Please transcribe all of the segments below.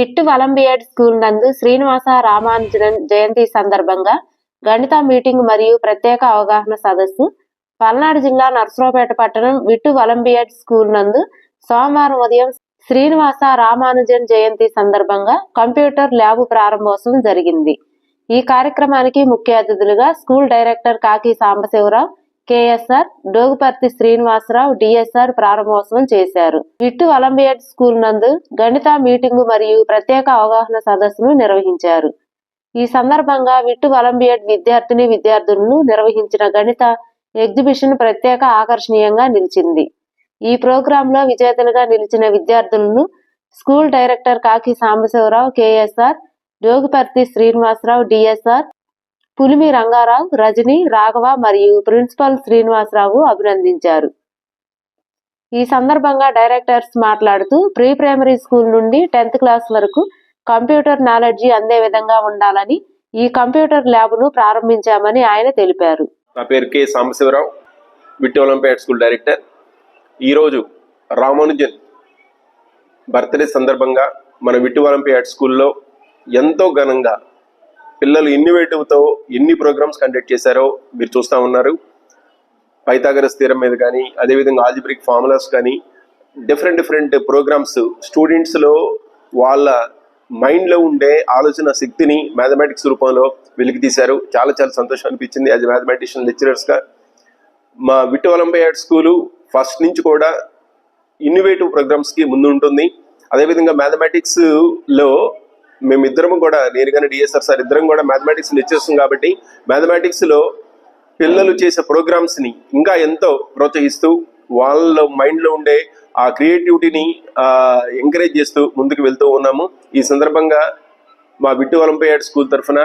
విట్టు Olympiad school నందు శ్రీనివాస రామానుజన్ జయంతి సందర్భంగా గణిత మీటింగ్ మరియు ప్రత్యేక అవగాహన సదస్సు పల్నాడు జిల్లా నర్సరావుపేట పట్టణం విట్టు ఒలింపియాడ్ స్కూల్ నందు సోమవారం ఉదయం శ్రీనివాస రామానుజన్ జయంతి సందర్భంగా కంప్యూటర్ ల్యాబ్ ప్రారంభోత్సవం జరిగింది. ఈ కార్యక్రమానికి ముఖ్య అతిథులుగా స్కూల్ డైరెక్టర్ కాకి సాంబశివరావు, కేఎస్ఆర్, డోగుపర్తి శ్రీనివాసరావు, డిఎస్ఆర్ ప్రారంభోత్సవం చేశారు. విట్టు ఒలింపియాడ్ స్కూల్ నందు గణిత మీటింగు మరియు ప్రత్యేక అవగాహన సదస్సును నిర్వహించారు. ఈ సందర్భంగా విట్టు ఒలింపియాడ్ విద్యార్థులను నిర్వహించిన గణిత ఎగ్జిబిషన్ ప్రత్యేక ఆకర్షణీయంగా నిలిచింది. ఈ ప్రోగ్రాంలో విజేతలుగా నిలిచిన విద్యార్థులను స్కూల్ డైరెక్టర్ కాకి సాంబశివరావు, కేఎస్ఆర్, డోగుపర్తి శ్రీనివాసరావు, డిఎస్ఆర్, పులిమి రంగారావు, రజని, రాఘవ మరియు ప్రిన్సిపల్ శ్రీనివాసరావు అభినందించారు. ఈ సందర్భంగా డైరెక్టర్స్ మాట్లాడుతూ ప్రీ ప్రైమరీ స్కూల్ నుండి 10th క్లాస్ వరకు కంప్యూటర్ నాలెడ్జి అందే విధంగా ఉండాలని ఈ కంప్యూటర్ ల్యాబ్ను ప్రారంభించామని ఆయన తెలిపారు. నా పేరు కె సాంబశివరావు, విట్టు ఒలింపియాడ్ స్కూల్ డైరెక్టర్. ఈరోజు రామానుజన్ బర్త్డే సందర్భంగా మన విట్టు ఒలింపియాడ్ స్కూల్లో ఎంతో ఘనంగా పిల్లలు ఇన్నోవేటివ్తో ఎన్ని ప్రోగ్రామ్స్ కండక్ట్ చేశారో మీరు చూస్తూ ఉన్నారు. పైథాగరస్ థీరం మీద కానీ, అదేవిధంగా ఆల్జిబ్రిక్ ఫార్ములాస్ కానీ, డిఫరెంట్ ప్రోగ్రామ్స్ స్టూడెంట్స్లో వాళ్ళ మైండ్లో ఉండే ఆలోచన శక్తిని మ్యాథమెటిక్స్ రూపంలో వెలికి తీశారు. చాలా సంతోషం అనిపించింది యాజ్ మ్యాథమెటిషియన్ లెక్చరర్స్గా. మా విట్టు ఒలింపియాడ్ స్కూలు ఫస్ట్ నుంచి కూడా ఇన్నోవేటివ్ ప్రోగ్రామ్స్కి ముందు ఉంటుంది. అదేవిధంగా మ్యాథమెటిక్స్లో మేమిద్దరము కూడా, నేను కానీ డిఎస్ఆర్ సార్ ఇద్దరం కూడా మ్యాథమెటిక్స్ లెక్చర్స్ కాబట్టి మ్యాథమెటిక్స్లో పిల్లలు చేసే ప్రోగ్రామ్స్ని ఇంకా ఎంతో ప్రోత్సహిస్తూ వాళ్ళ మైండ్లో ఉండే ఆ క్రియేటివిటీని ఎంకరేజ్ చేస్తూ ముందుకు వెళ్తూ ఉన్నాము. ఈ సందర్భంగా మా విట్టు ఒలింపియాడ్ స్కూల్ తరఫున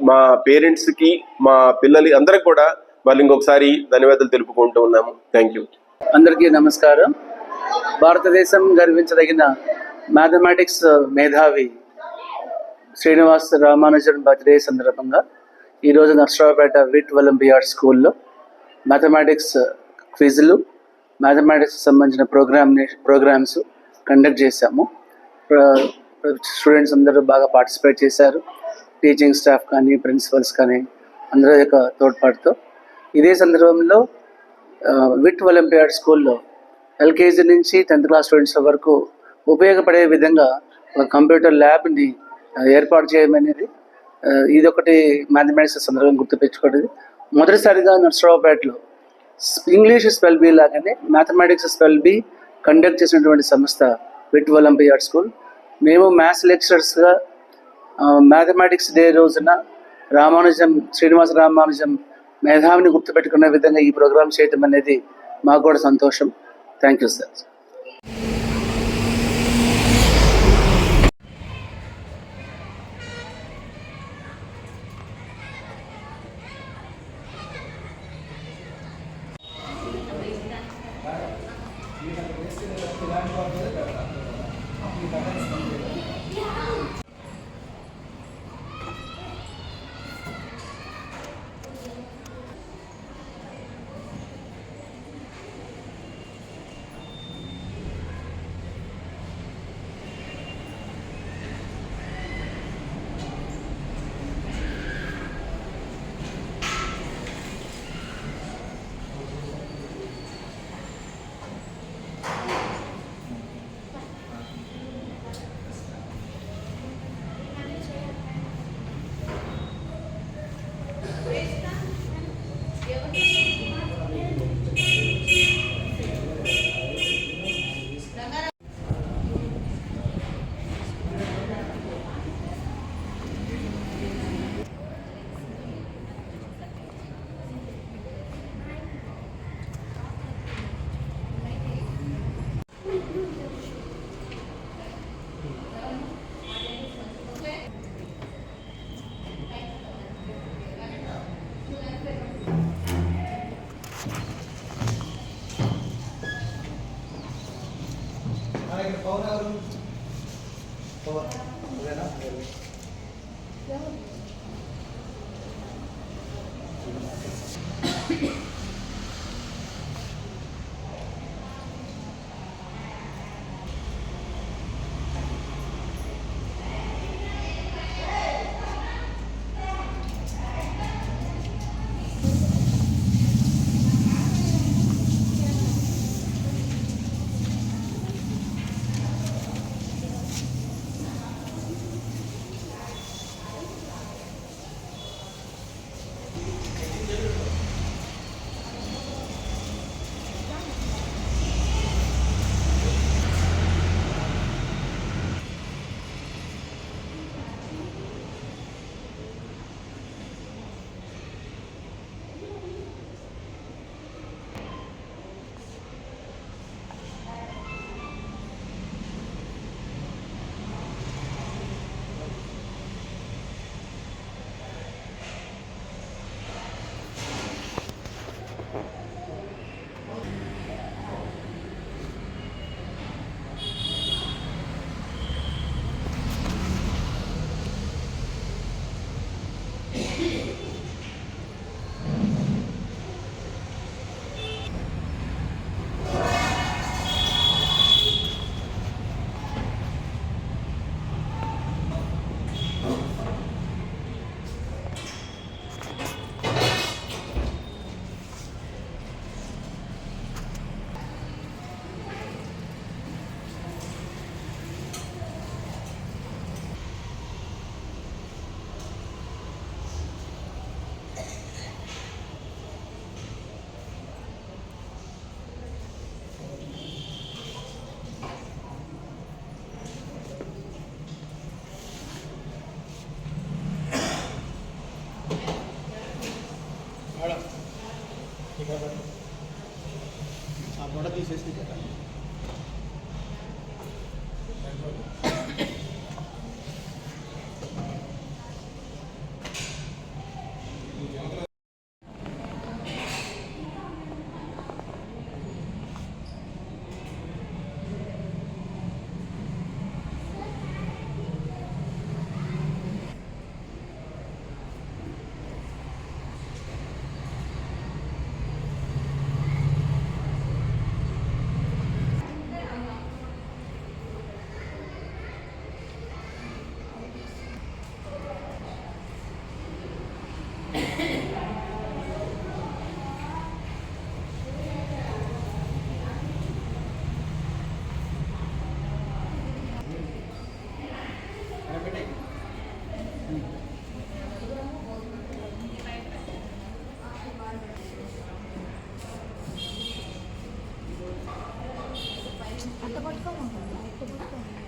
మా పేరెంట్స్కి, మా పిల్లలు అందరికి కూడా వాళ్ళు ఇంకొకసారి ధన్యవాదాలు తెలుపుకుంటూ ఉన్నాము. Thank you. అందరికీ నమస్కారం. భారతదేశం గర్వించదగిన మ్యాథమెటిక్స్ మేధావి శ్రీనివాస రామానుజన్ బర్త్డే సందర్భంగా ఈరోజు నర్సరావుపేట విట్ ఒలింపియాడ్ స్కూల్లో మ్యాథమెటిక్స్ క్విజ్లు, మ్యాథమెటిక్స్ సంబంధించిన ప్రోగ్రామ్స్ కండక్ట్ చేశాము. స్టూడెంట్స్ అందరూ బాగా పార్టిసిపేట్ చేశారు. టీచింగ్ స్టాఫ్ కానీ, ప్రిన్సిపల్స్ కానీ అందరి యొక్క తోడ్పాటుతో. ఇదే సందర్భంలో విట్ ఒలింపియాడ్ స్కూల్లో ఎల్కేజీ నుంచి 10th క్లాస్ స్టూడెంట్స్ వరకు ఉపయోగపడే విధంగా ఒక కంప్యూటర్ ల్యాబ్ని ఏర్పాటు చేయమనేది ఇదొకటి మ్యాథమెటిక్స్ సందర్భంగా గుర్తుపెట్టుకోవడం. మొదటిసారిగా నర్సరావుపేటలో ఇంగ్లీష్ స్పెల్ బీ లాగానే మ్యాథమెటిక్స్ స్పెల్ బీ కండక్ట్ చేసినటువంటి సంస్థ విట్ ఒలింపియాడ్ స్కూల్. మేము మ్యాథ్స్ లెక్చరర్స్గా మ్యాథమెటిక్స్ డే రోజున శ్రీనివాస రామానుజం మేధావిని గుర్తుపెట్టుకునే విధంగా ఈ ప్రోగ్రామ్ చేయటం అనేది మాకు కూడా సంతోషం. Thank you sir.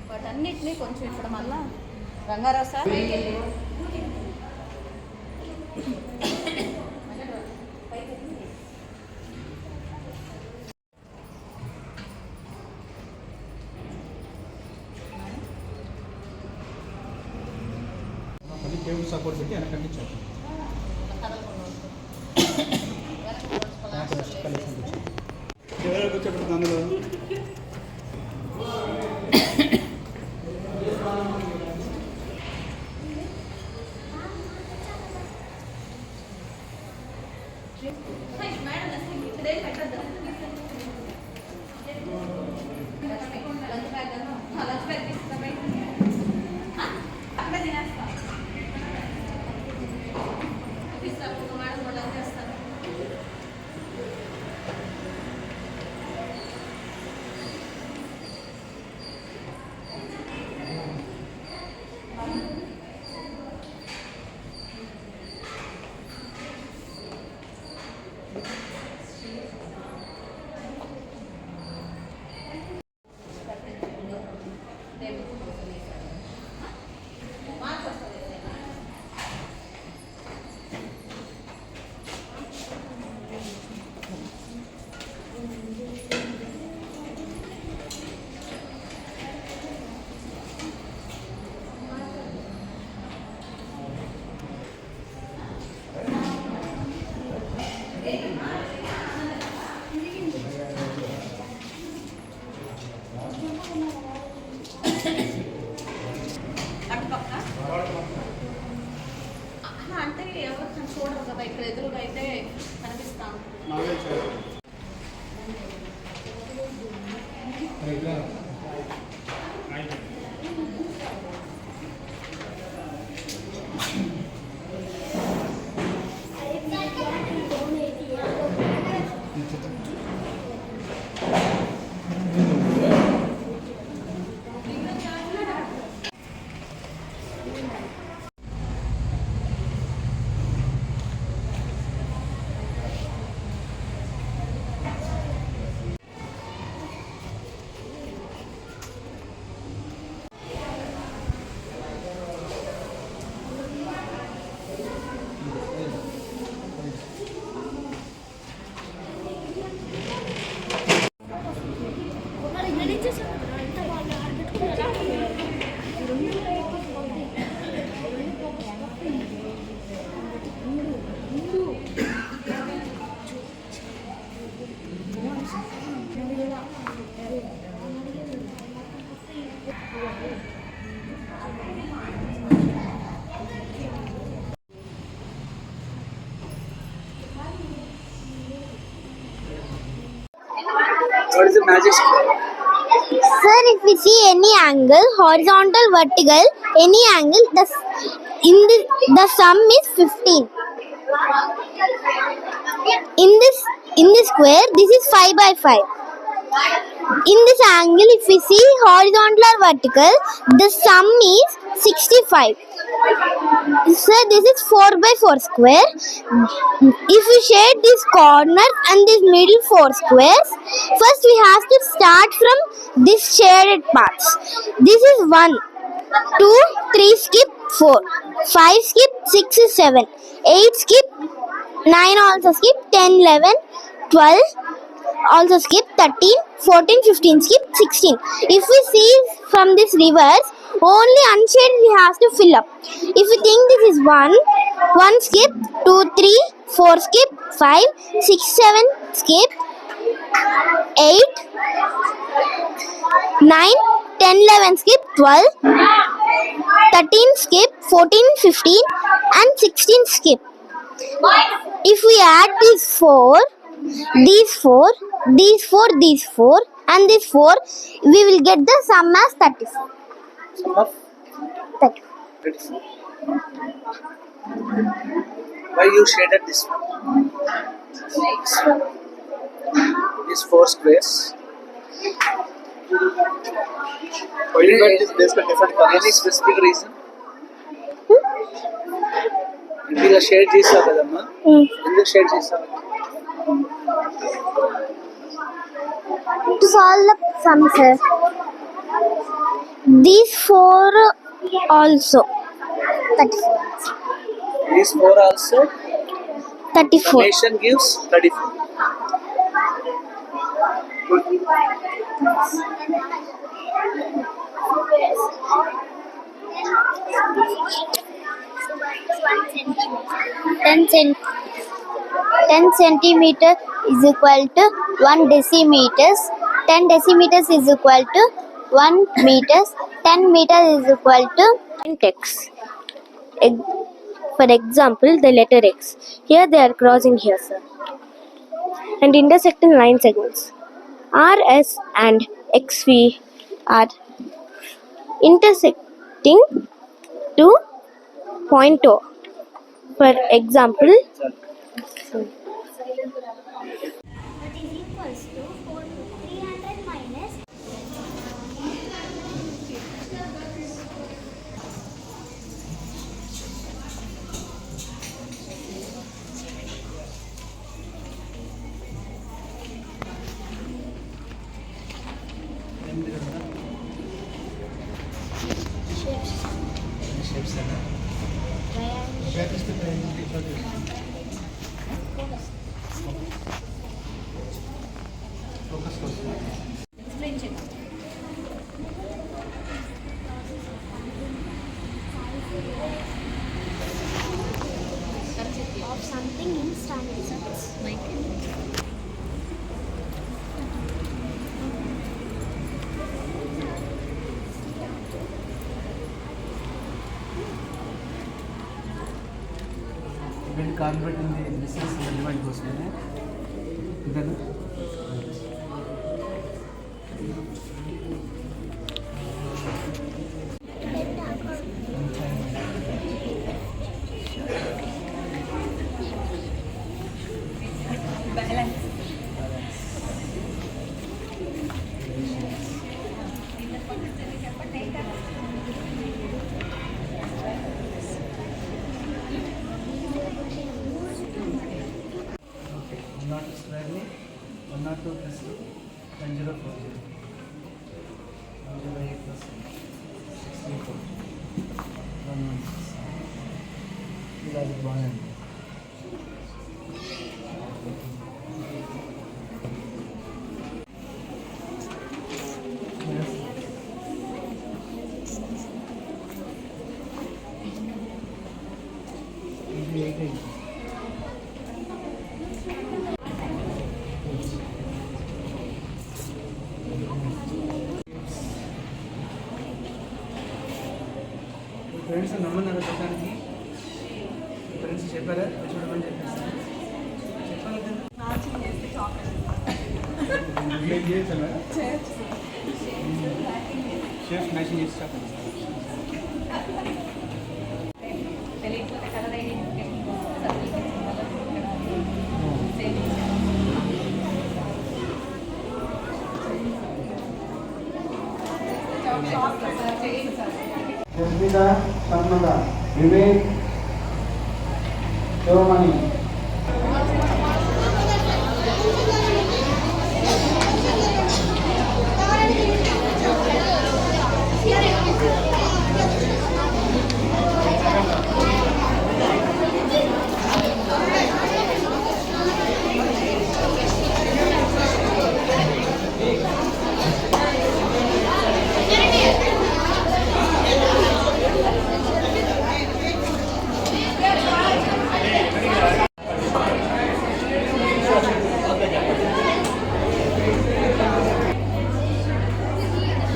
వాటన్నిటినీ కొంచెం ఇక్కడ మళ్ళా రంగారావు సార్ టేబుల్ సపోర్ట్ పెట్టి వెనకండి చెప్పండి ఎవరు కూర్చోబెడుతుంది అందులో అటుపక్క అంటే ఎవరు చూడరు కదా ఇక్కడ ఎదురుగా అయితే కనిపిస్తా What is the magic square? Sir, if we see any angle, horizontal, vertical, any angle, the sum is 15. In this square, this is 5 by 5. In this angle, if we see horizontal or vertical, the sum is 65. Sir, this is 4 by 4 square. If we shade this corner and this middle 4 squares, first we have to start from this shaded parts. This is 1, 2, 3 skip 4, 5 skip 6 is 7, 8 skip 9 also skip, 10, 11, 12 also skip, 13, 14, 15 skip, 16. If we see from this reverse, only unshaded we have to fill up. If we think this is 1 skip, 2, 3, 4 skip, 5, 6, 7 skip, 8, 9, 10, 11 skip, 12, 13 skip, 14, 15 and 16 skip. If we add these 4, these 4, these 4, these 4 and these 4, we will get the sum as 34. Sum of 34. 34. Why you shaded this one? These 4 squares. Why you got this based on different colors? Any specific reason? ఇంటిగా shade చేస్తావు కదమ్మా, ఎందుకు shade చేస్తావు? To solve the sum, sir. These 4 also 34. These 4 also 34. summation gives 34. Ten centimeter is equal to 1 decimeters. 10 decimeters is equal to 1 meters. 10 meters is equal to x. For example, the letter X. Here they are crossing here, sir, and intersecting line segments. R, S and XV are intersecting to point O. For example, That is equals to 300 minus explain చేయండి. of something in standards. When converting the business relevant కోసమే ఇదను not squarely 102 plus 1040 108 plus 64 116 ఇలా బాగుంది. ఇది 8 friends నమ్మన్నారు చెప్పడానికి, friends చెప్పారా చూడమని చెప్పేసి చెప్పాలి కదా. ఏం చేయొచ్చా మేడం? షేప్స్ మ్యాచింగ్ చేసి చెప్పండి. తెలియకపోతే కలర్ ఐడెంటిఫికేషన్ చేయండి సార్. జస్మిత సన్మద Vivek Sivamani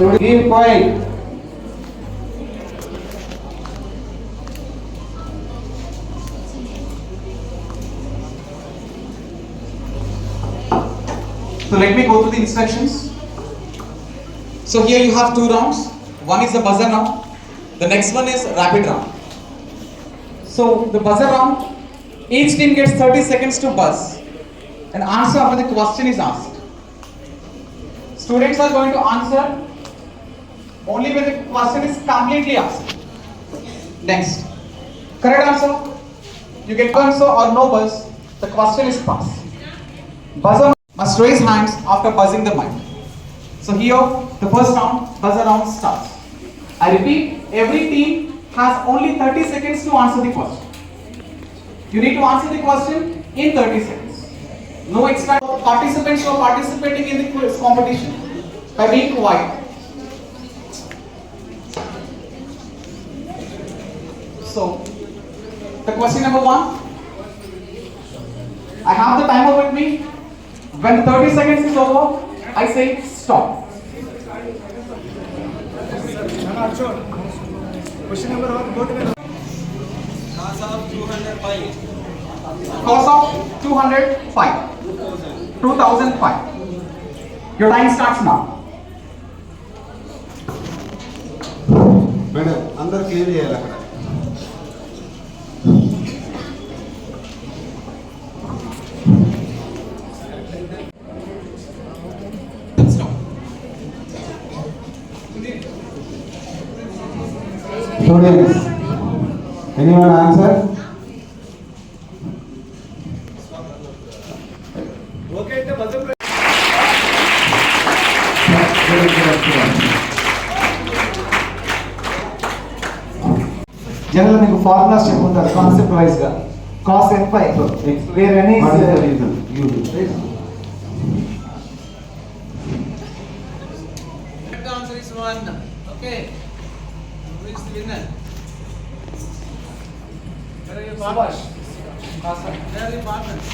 Keep quiet. So let me go through the instructions. So here you have 2 rounds. One is the buzzer round. The next one is rapid round. So the buzzer round, each team gets 30 seconds to buzz. An answer after the question is asked. Students are going to answer only when the question is completely asked. Next, correct answer, you get answer or no buzz, the question is passed. Buzzer must raise hands after buzzing the mic. So here, the first round, buzzer round starts. I repeat, every team has only 30 seconds to answer the question. You need to answer the question in 30 seconds. No extra participants who are participating in the quiz competition by being quiet. So, the question number 1. I have the timer with me. When the 30 seconds is over, I say stop. Question number 1, go to the Cos of 205. Cos of 205. 2005. Your time starts now. Madam, अंदर clear చేయాలి అక్కడ. Students, anyone answer? okay the buzzer General మీకు formulas చెప్పుకుంటారు concept vice గా cos n phi where n is the reason you the answer is 1. Okay, who is the winner? Where are your partners? Where are your partners?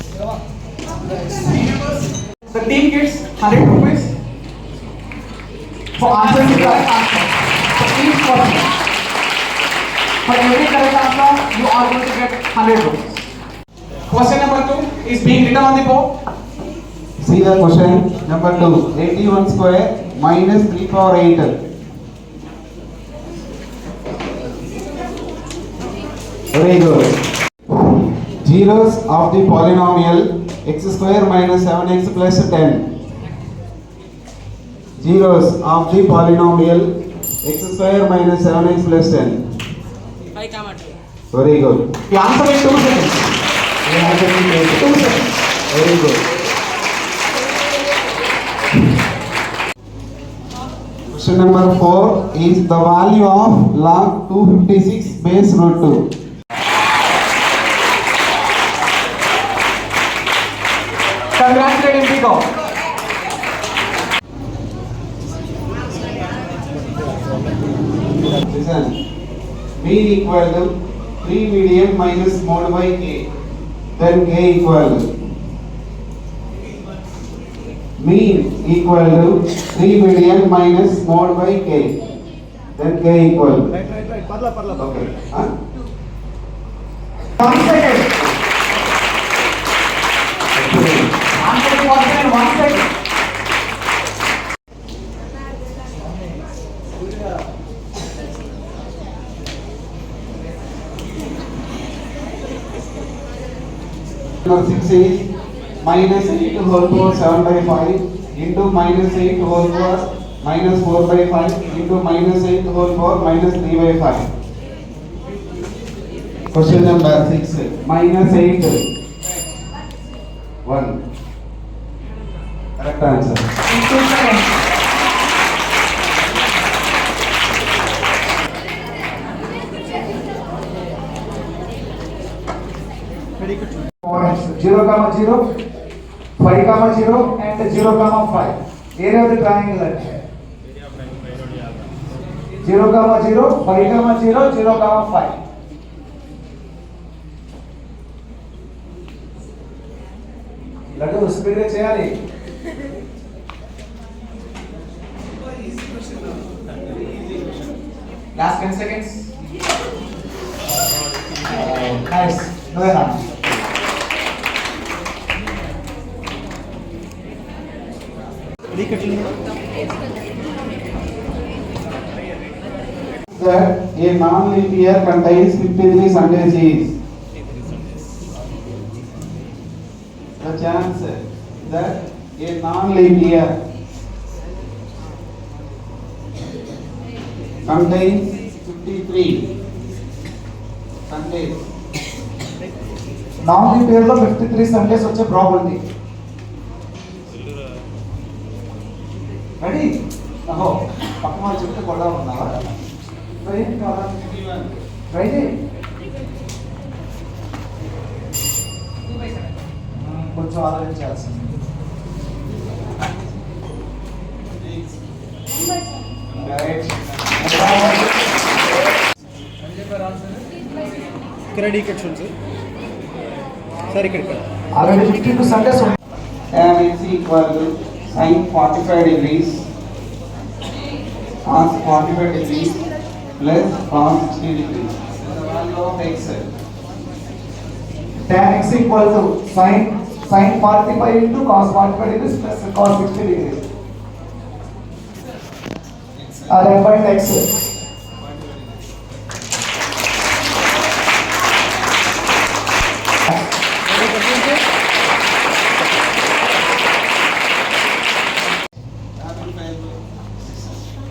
The team gets 100 rupees for answering the correct answer. For each question. For every correct answer, you are going to get 100 rupees. Question number 2 is being written on the board. see the question number 2 81 square minus 3 power 8 very good zeros of the polynomial x square minus 7x plus 10 zeros of the polynomial x square minus 7x plus 10 very good You answer in 2 seconds. 2 seconds. very good question number 4 is the value of log 256 base root 2 Congratulate him, Pico. listen mean equal to 3 median minus mod by k then k equal to mean equal to 3 median minus mod by k then k equal to right parla okay huh? 1 second. Answer the question in 1 second. Number 6 is minus 8 whole power 7 by 5 into minus 8 whole power minus 4 by 5 into minus 8 whole power minus 3 by 5. Question number 6 minus 8 1 correct answer. In 2 seconds. Points 0, 0, 5, 0 and 0, 5. Area of the triangle. 0, 0, 5, 0, 0, 5. Laddu స్పీడ్గా చేయాలి. Last 10 seconds. Nice. Well done. That a non-leap year contains 53 Sundays is the chance that a non-leap year contains 53 Sundays. Non-leap year లో 53 Sundays వచ్చే probability. Ready? అహో పక్కన వాళ్ళు చెప్తే కొడదా ఉన్నావా? Try చేయి. కొంచెం ఆలోచించాల్సింది. రైట్. ఇక్కడ ఇక్కడ చూడండి సార్ ఇక్కడ ఆల్రెడీ 52 Sundays ఉన్నాయి. Tan is equal to sin 45 degrees cos 45 degrees plus cos 60 degrees. The value of x. Tan x equal to sin 45 into cos 45 degrees plus cos 60 degrees. Then find x.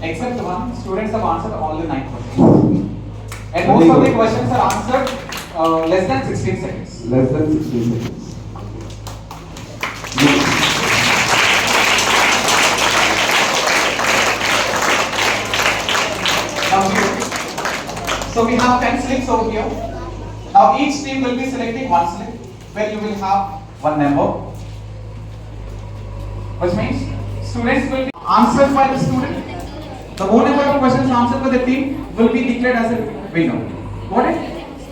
Except one, students have answered all the 9 questions. And most of the questions are answered less than 16 seconds. Less than 16 seconds. Now here, so we have 10 slips over here. Now each team will be selecting one slip where you will have one number, which means students will be answered by the student. The more number of questions answered by the team will be declared as a winner. Got it?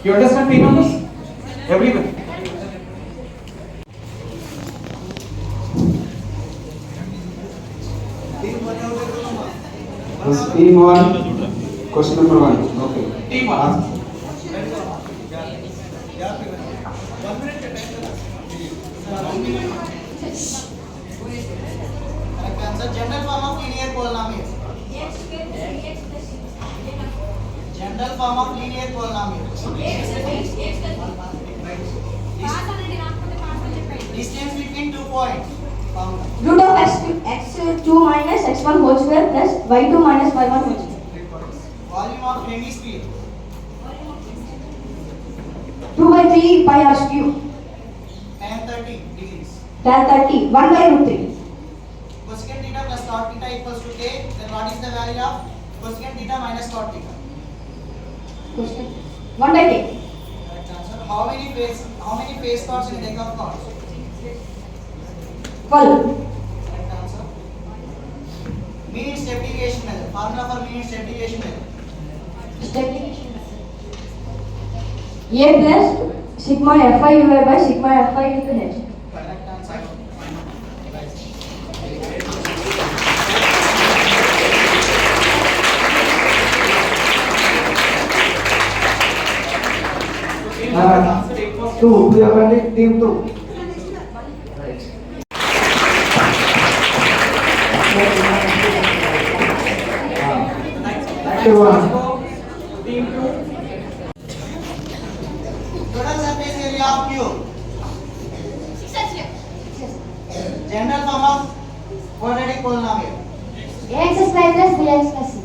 You understand team members? Everyone. Team 1, question number 1. Okay. Team 1. General form of linear polynomial. General form of linear polynomial. Distance between 2 points. Root of x2 minus x1 whole square plus y2 minus y1 whole square. Volume of hemisphere. 2 by 3 pi r cube. Tan 30 degrees. Tan 30. 1 by root 3. Cosecant theta plus cot theta equals to k. Then what is the value of cosecant theta minus cot theta? 1 by k. Correct answer. How many face chords in deck of chords? 12. Correct answer. Mean step deviation method. Formula for mean step deviation method. A plus sigma fi divided by sigma fi into h. Correct answer. Two, we are running team 2. Active one. Team 2. Total surface area of cube. General form of quadratic polynomial. Ax square plus bx plus c.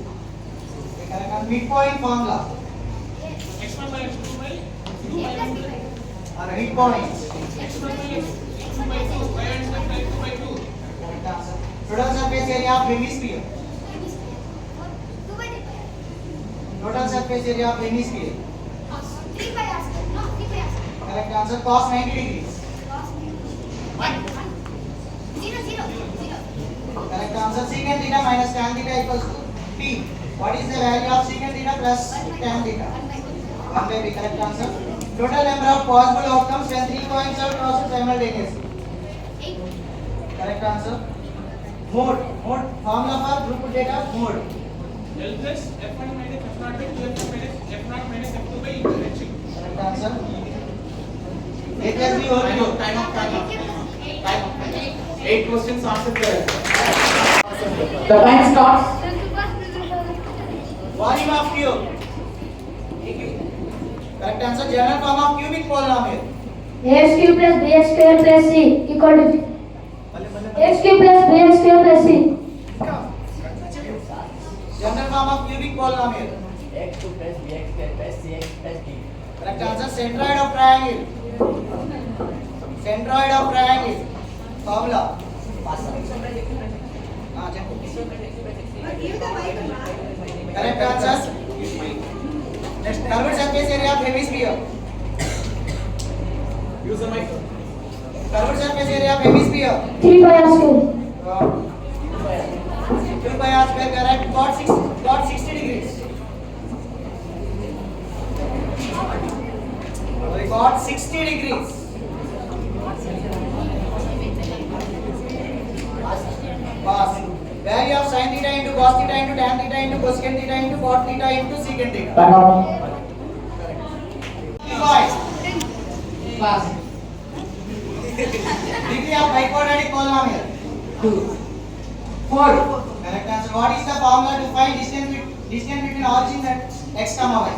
Correct answer. Midpoint formula. Midpoint. Correct answer. Total surface area of hemisphere. Total surface area of hemisphere. 3 by r square. No, 3 by r square. Correct answer. Cos 90 degrees. 0, 0, 0. Correct answer. Secant theta minus tan theta equals to p. What is the value of secant theta plus tan theta? 1 by p. Correct answer. Total number of possible outcomes when 3 points are crossed simultaneously. 8. Correct answer. Mode. Formula for group data. Mode. L plus F1 minus F0 by 2F1 minus F0 minus F2 by H. Correct answer. A plus B whole cube. Time of 8 questions answered there. The time starts. Volume of cube. Correct answer. General form of cubic polynomial. Ax cube plus bx square plus c equal to x cube plus bx square plus c. General form of cubic polynomial. x2 plus bx square plus cx plus d. Correct answer. Centroid of triangle. Centroid of triangle. Formula. Correct answer. Next, curved surface area of hemisphere. Use the mic. Curved surface area of hemisphere. 3 pi r square. 2 pi r square. Correct. Got 60 degrees. Got 60 degrees. Pass. Value of sin theta into cos theta into tan theta into cosecant theta into cot theta into secant theta. Time out. Boys. Pass. Degree of biquadratic polynomial. 2. 4. Correct answer. What is the formula to find distance between origin and x comma y?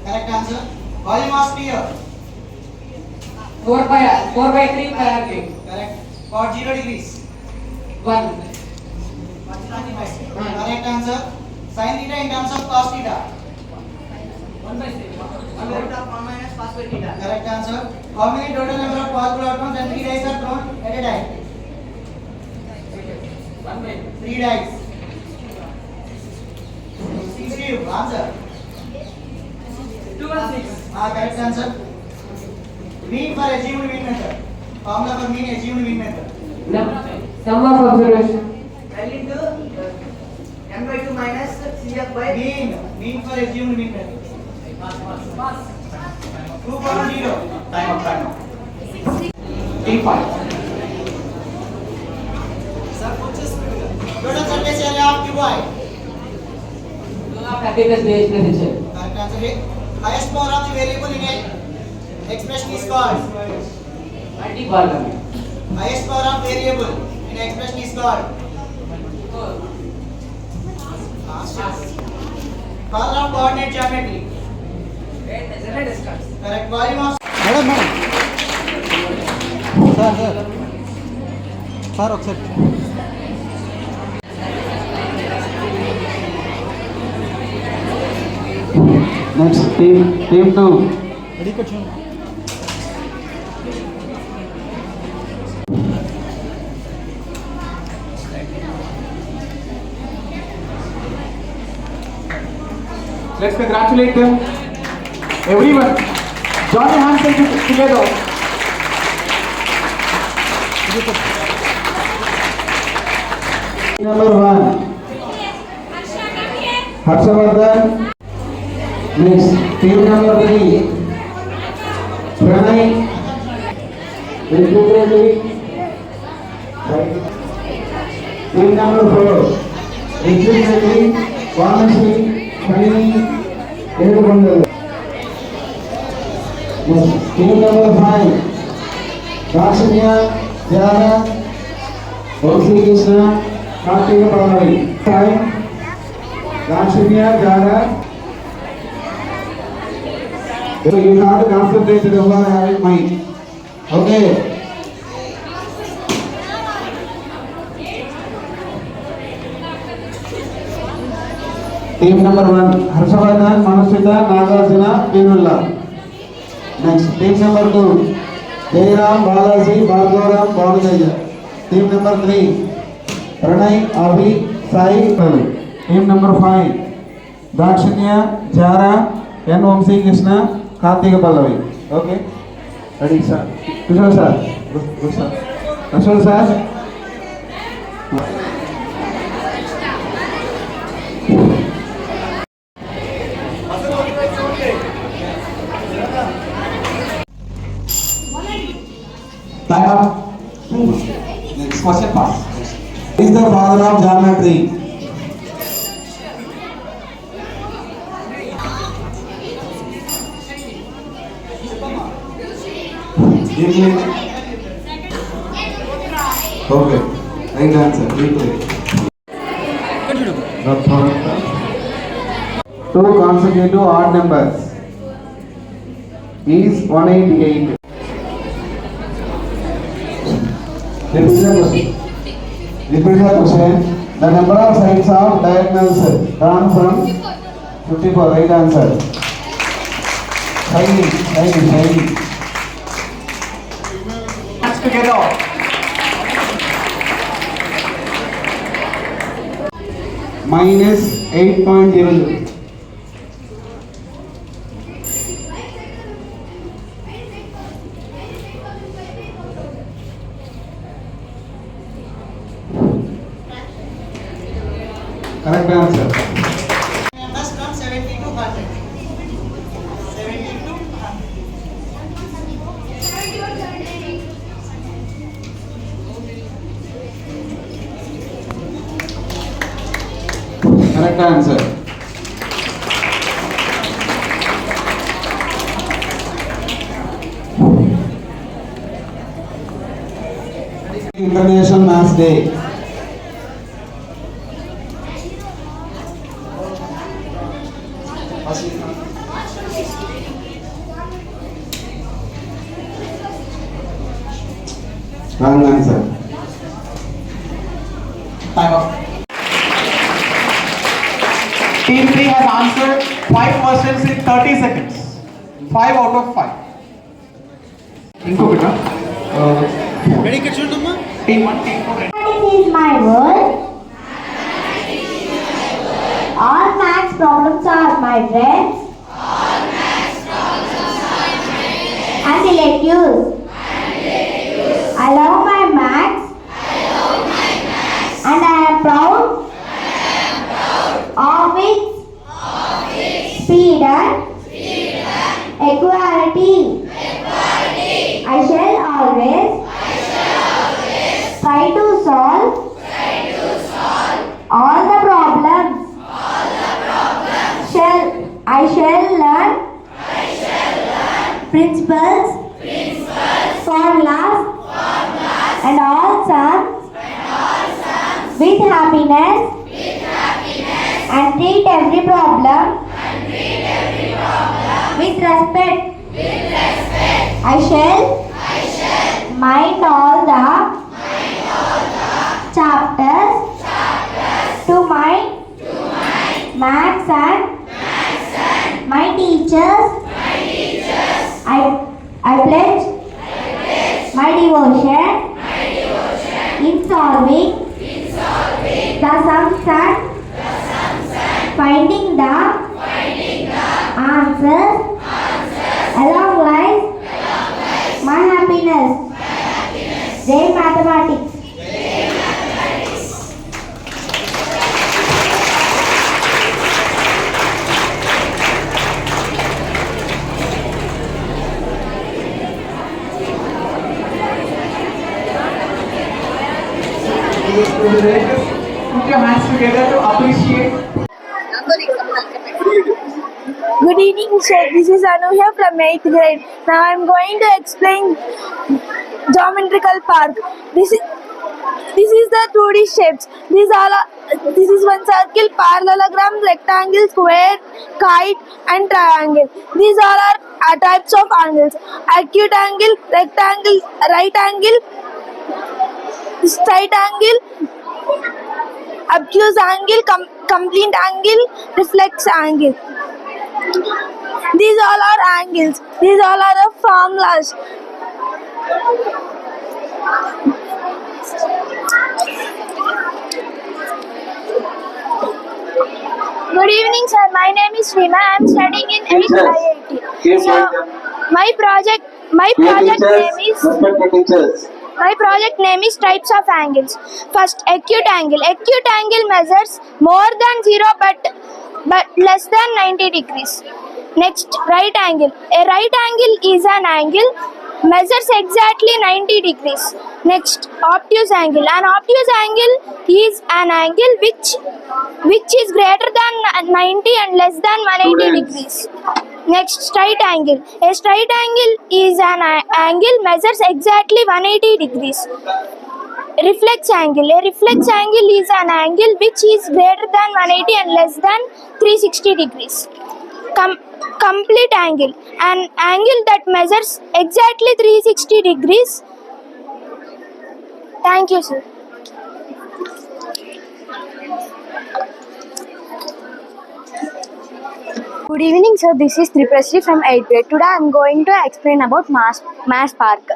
Correct answer. Volume of sphere. 4 by 3 pi r cube. Correct. Cot 0 degrees. 1. Correct answer. Sin theta in terms of cos theta. 1 by 6. 1 of 1 minus cos by theta. Correct answer. How many total number of possible outcomes and 3 dice are thrown at a time? 1 by 3 dice. 6 cube. Answer. 2 and 6. Correct answer. Mean for assumed mean method. Formula for mean assumed mean method. Sum of observation. L into n by 2 minus cf by Mean for assumed mean method. pass. 2 for 0. Time out. T5. Total surface area of QI. 30 plus base plus h. Correct answer. Highest power of the variable in a expression is called. Multi-polynomial. Highest power of variable in a expression is called. Power of coordinate geometry. Correct. Volume of. Next, team 2. Let's congratulate them. Everyone, join your hands together. Number 1. Harshavardhan. Next, team number 3. Pranay. Team number 4. Richard, Pharmacy, Shiny, Edukondalu. Next, team number 5. Rashanya, Jara, Osi Krishna, Kartika Palavi. Time. Rashanya, Jara. So you have to concentrate over having mind. Okay. Team number 1, Harshavardhan, Manusita, Nagarjuna, Vinula. Next, team number 2, Jairam, Balaji, Bhargavam, Bhanujaja. Team number 3, Pranay, Avi, Sai, Pavi. Team number 5, Dakshanya, Jara, N. Vamsi Krishna, Kartika Pallavi. Okay. Ready, sir. Kushal sir. Good sir. Kushal sir. Time up. Next question pass. Is the father of geometry? Deeply. Okay. Right answer. Deeply. The third. Two consecutive odd numbers is 188. Repeat the question. Repeat the question. The number of sides of diagonals drawn from 54. Right answer. Shiny. Hands together. Minus 8.00. Correct answer. Numbers from 70 to 100. 70 to 100. Correct answer. International Maths Day. Wrong answer. Time up. Team 3 has answered 5 questions in 30 seconds. 5 out of 5. Inko beta. Team 1, team 2. Mathematics is my world. All maths problems are my friends. And relatives. I love my maths. And I am proud of its speed and equality. I shall always try to solve all the problems. I shall learn principles, formulas, and all sums with happiness and treat every problem with respect. I shall mind all the chapters to my maths and my teachers. I pledge my devotion in solving the sums and finding the answers along lies my happiness. Jai Mathematics. Put your hands together to appreciate. Good evening, sir. This is Anuja from 8th grade. Now I am going to explain geometrical park. This is the 2D shapes. This is one circle, parallelogram, rectangle, square, kite, and triangle. These all are types of angles: acute angle, rectangle, right angle, straight angle, obtuse angle, complete angle, reflex angle. These all are angles. These all are the formulas. Good evening, sir. My name is Rima. I am studying in 8th IIT. So, my project name is types of angles. First, acute angle. Acute angle measures more than 0 but less than 90 degrees. Next, right angle. A right angle is an angle measures exactly 90 degrees. Next, obtuse angle. An obtuse angle is an angle which is greater than 90 and less than 180 degrees. Next, straight angle. A straight angle is an angle measures exactly 180 degrees. Reflex angle. A reflex angle is an angle which is greater than 180 and less than 360 degrees. Complete angle. An angle that measures exactly 360 degrees. Thank you, sir. Good evening, sir. This is Triprasri from 8th grade. Today I am going to explain about mass park.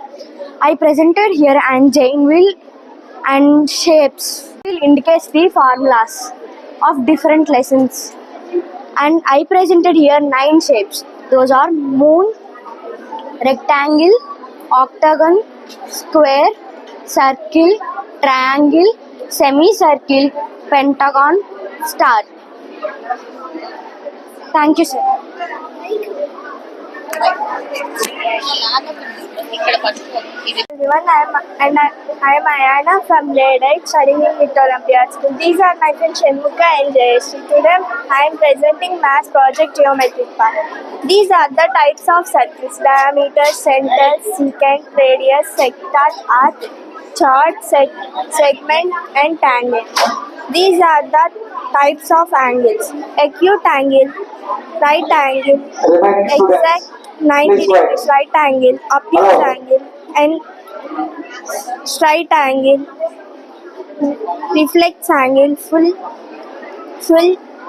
I presented here and Jane will and shapes will indicate the formulas of different lessons. And I presented here 9 shapes. Those are moon, rectangle, octagon, square, circle, triangle, semicircle, pentagon, star. Thank you, sir. Everyone, I am Ayana from grade 8 studying in Vitt Olympiad School. These are my friends Shanmukha and Jayashree. Today I am presenting math project geometric part. These are the types of circles: diameter, center, secant, radius, sector, arc, chord, segment and tangent. These are the types of angles: acute angle, right angle, exact 90 degrees right angle, obtuse angle and straight angle, reflex angle, full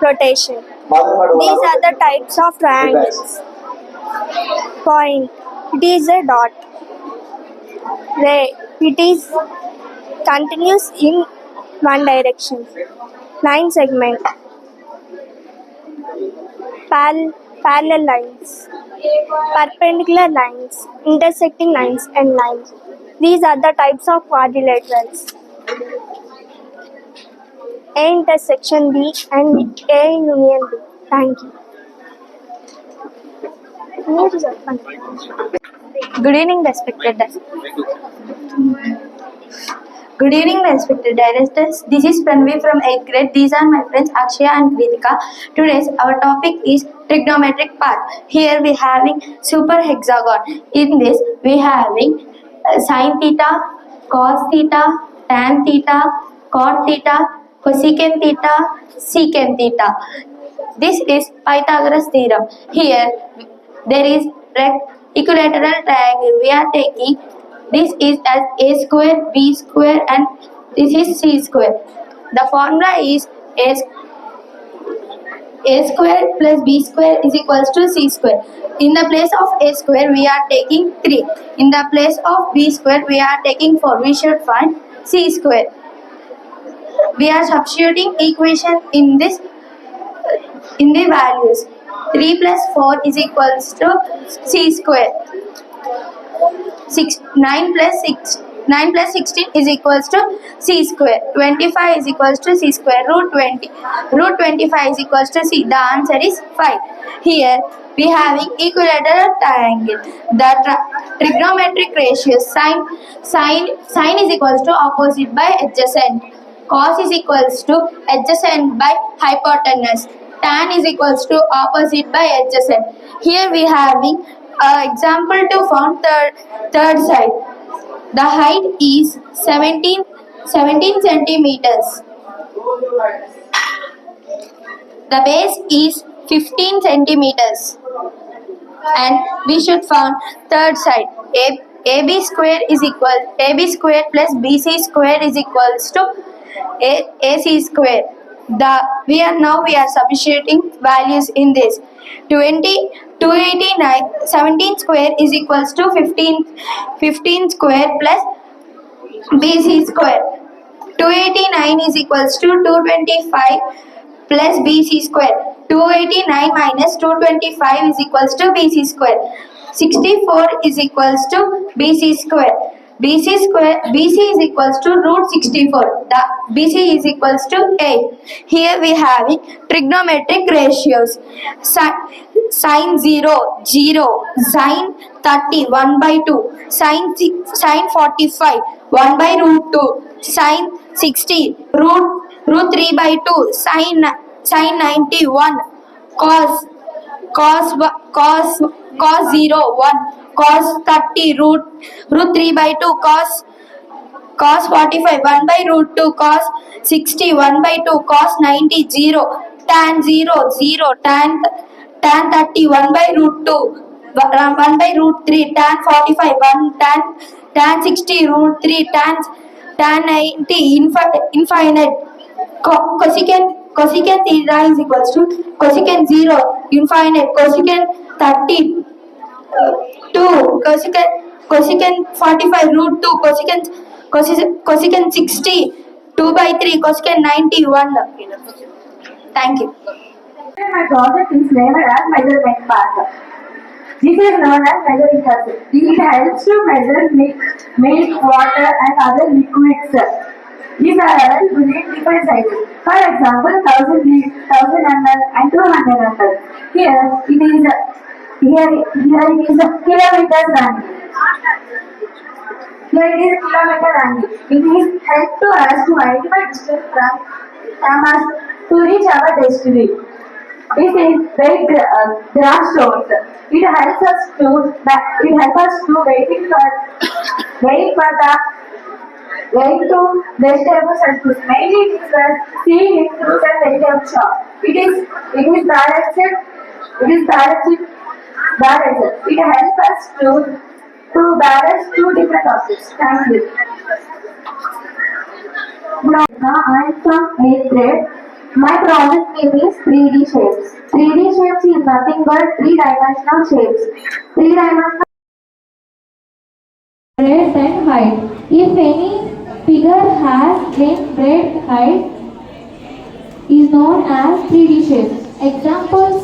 rotation. These are the types of triangles. Point, it is a dot. Ray, it is continuous in one direction. Line segment, parallel lines, perpendicular lines, intersecting lines and lines. These are the types of quadrilaterals. A intersection B and A union B. Thank you. Good evening, respected Good evening, respected directors. This is Pranvi from 8th grade. These are my friends Akshaya and Kritika. Today's our topic is trigonometric path. Here we having super hexagon. In this we having sin theta, cos theta, tan theta, cot theta, cosecant theta, secant theta. This is Pythagoras theorem. Here there is equilateral triangle. We are taking this is as a square, b square and this is c square. The formula is a square plus b square is equals to c square. In the place of a square we are taking 3. In the place of b square we are taking 4. We should find c square. We are substituting equation in the values. 3 plus 4 is equals to c square. 9 plus 16 is equals to c square. 25 is equals to c square. Root 25 is equals to c. The answer is 5. Here we having equilateral triangle. The trigonometric ratios sine is equals to opposite by adjacent. Cos is equals to adjacent by hypotenuse. Tan is equals to opposite by adjacent. Here we having example to form third side. The height is 17 centimeters. The base is 15 centimeters. And we should find third side. AB square plus BC square is equals to AC square. We are substituting values in this. 289 17 square is equals to 15 square plus BC square. 289 is equals to 225 plus BC square. 289 minus 225 is equals to BC square. 64 is equals to BC square. BC is equals to root 64. The BC is equals to 8. Here we have trigonometric ratios. Sin 0, 0. Sin 30, 1 by 2. Sin 45, 1 by root 2. Sin 60, root 3 by 2. Sin 91. Cos cos 0 1, cos 30 root 3 by 2, cos 45 1 by root 2, cos 60 1 by 2, cos 90 0, tan 0 0, tan 30 1 by root 2, 1 by root 3, tan 45 1, tan 60 root 3, tan 90 infinite. Cosecant theta is equals to cosecant 0 infinite, cosecant 30 2, cosecant 45 root 2, cosecant 60 2 by 3, cosecant 91. Thank you. My project is named as measurement part. This is known as measuring cup. It helps to measure milk, water, and other liquids. These are available in different sizes. For example, 1000 ml and 200 ml. Here it is kilometers running. Here it is kilometer running. It is help to us to identify distance from us to reach our destination. This is very graph shows. It helps us to wait to vegetables and fruits. Mainly it is seen in fruits and vegetable shop. It is balanced. It helps us to balance two different objects. Thank you. Now I am from 8th grade. My project name is 3D shapes. 3D shapes is nothing but three-dimensional shapes. Three-dimensional breadth and height. If any figure has length, breadth, height is known as 3D shapes. Examples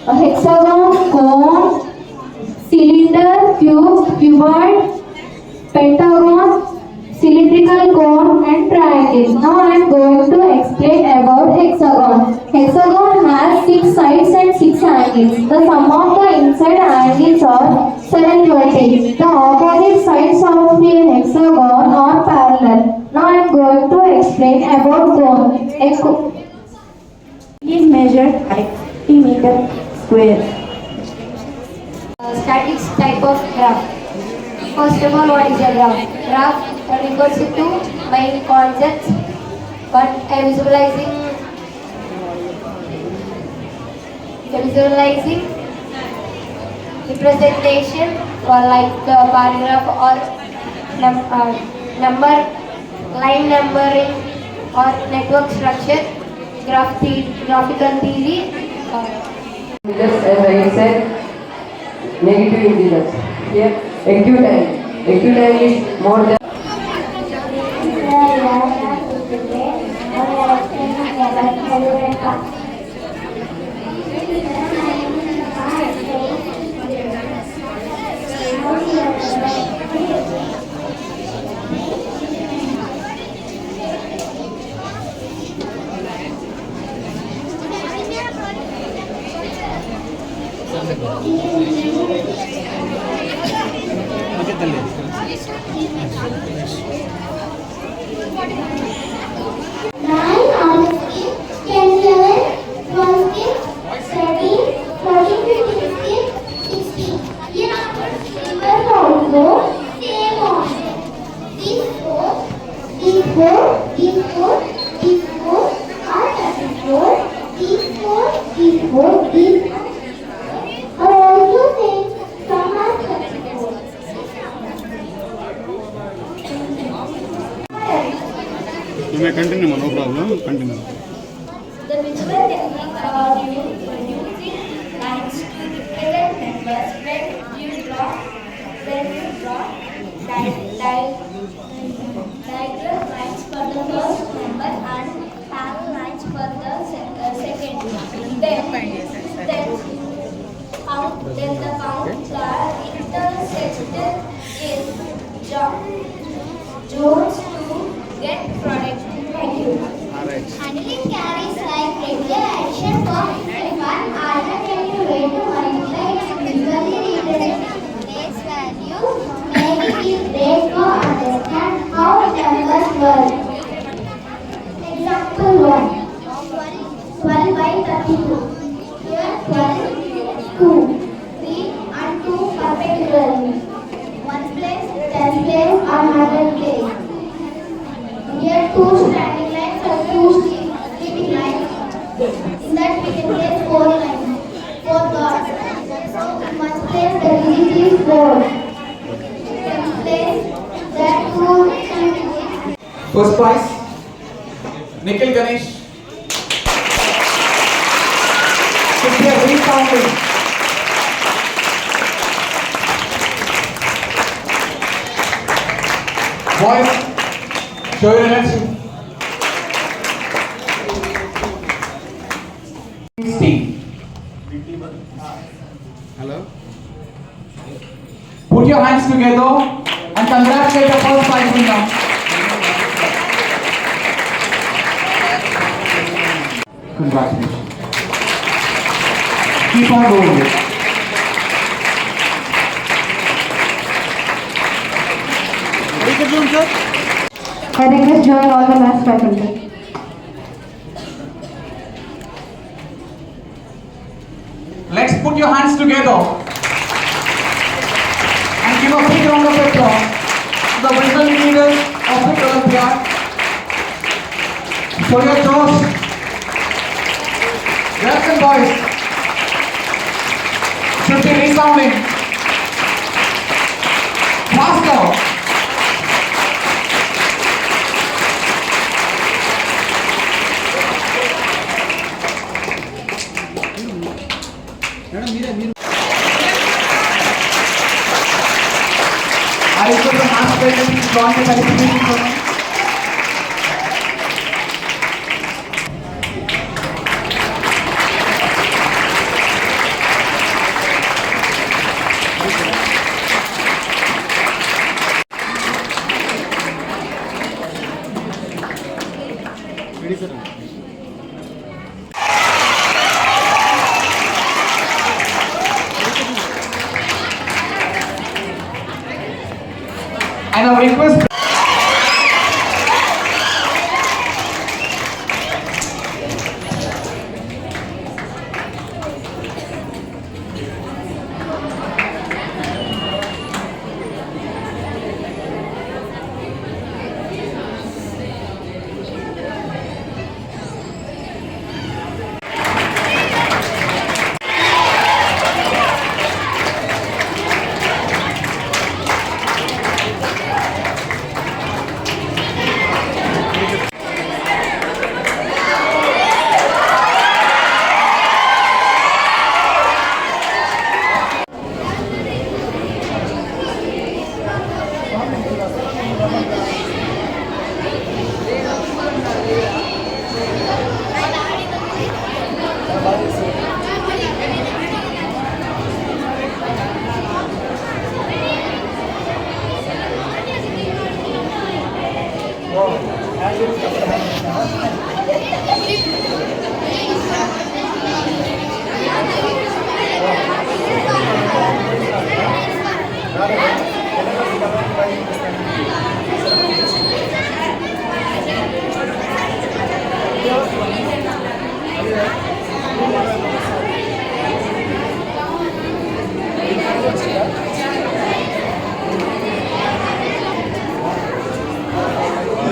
hexagon, cone, cylinder, cube, cuboid, pentagon, cylindrical cone and triangle. Now I am going to explain about hexagon. Hexagon has 6 sides and 6 angles. The sum of the inside angles are 720. The opposite sides of the hexagon are parallel. Now I am going to explain about cone. A cone is measured by 50 meter square. Statics type of graph. First of all, what is a graph? Graph refers to main concepts, but a visualizing representation or like the paragraph or line numbering or network structure, graphical theory. As I said, negative integers. Here, equitime is more than You may continue, no problem. Continue. The visual technique used for using lines to represent numbers. When you draw diagram lines for the first number and parallel lines for the second. Then the count intersected is joins to get product. Thank you. Handling carries like regular addition for one alternative way to multiply and visually represent base value. Maybe it great to understand how numbers work. Example 1. 12 by 32. 12. 1 place, 10 place, or 100 place. Here 2 standing lines and 2 sleeping lines. In that we can place 4 lines, 4 dots. So in 1 place the digit is 4. In place there 2 digits. First prize, Nikhil Ganesh. Should be a resounding. Boys, show your energy. Hello? Put your hands together and congratulate the first prize winner. Congratulations. Keep on going. I request join all the maths faculty. Let's put your hands together and give a big round of applause to the wisdom leaders of the Olympiad for your toast. Girls and boys, should be resounding. Faster. I request the mass presence to join the celebration program. And I request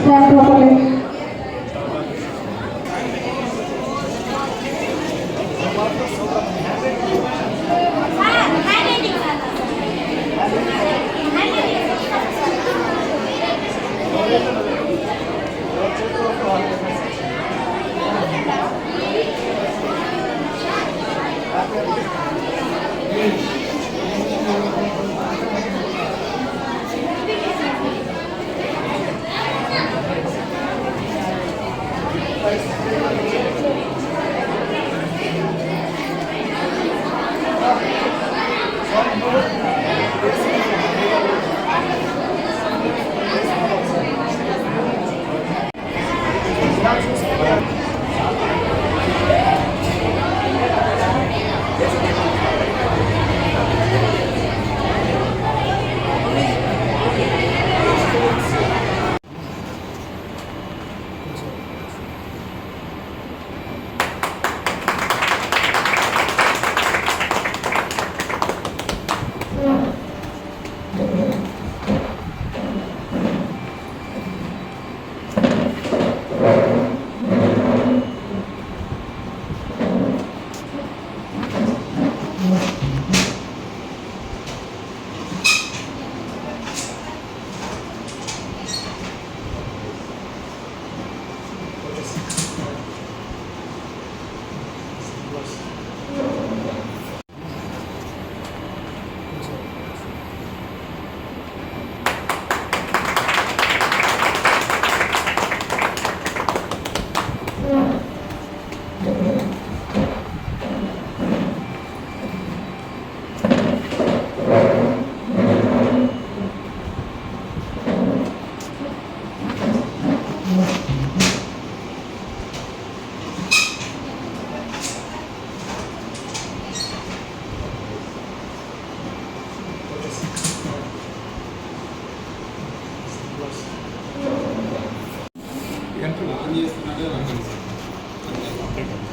Stand properly.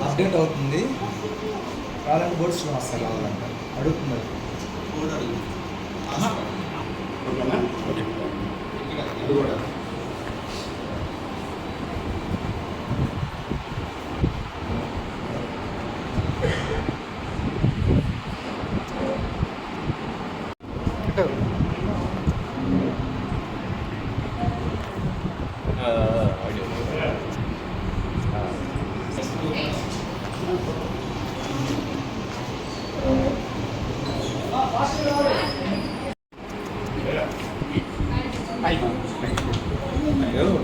Update అవుతుంది కావాలంటే boards వస్తాయి కావాలంటే అడుగుతున్నారు ఓకేనా okay ఇది కూడా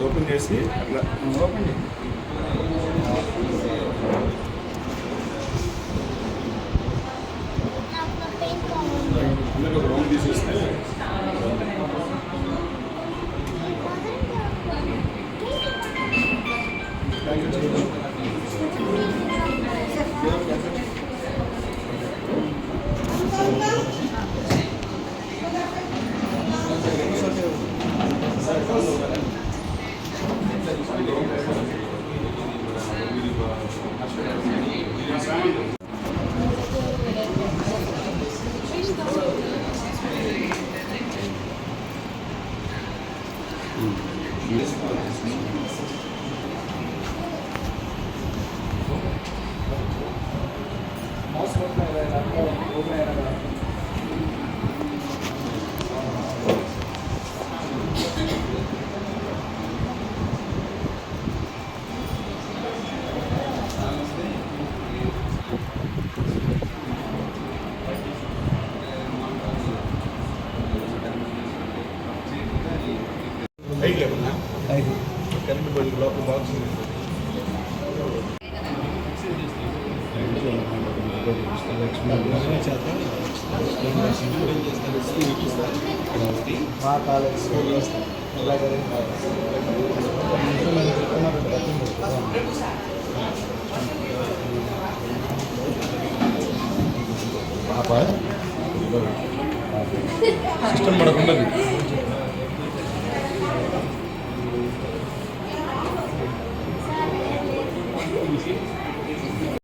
open చేసి అట్లా ఓపెన్ చేసి అందరికి ఒక రౌండ్ తీసేస్తే హైట్ లేకున్నా కరెంట్ బల్బ్ లోపల బాక్స్ మా కాలేజ్ సిస్టమ్ పడకుండా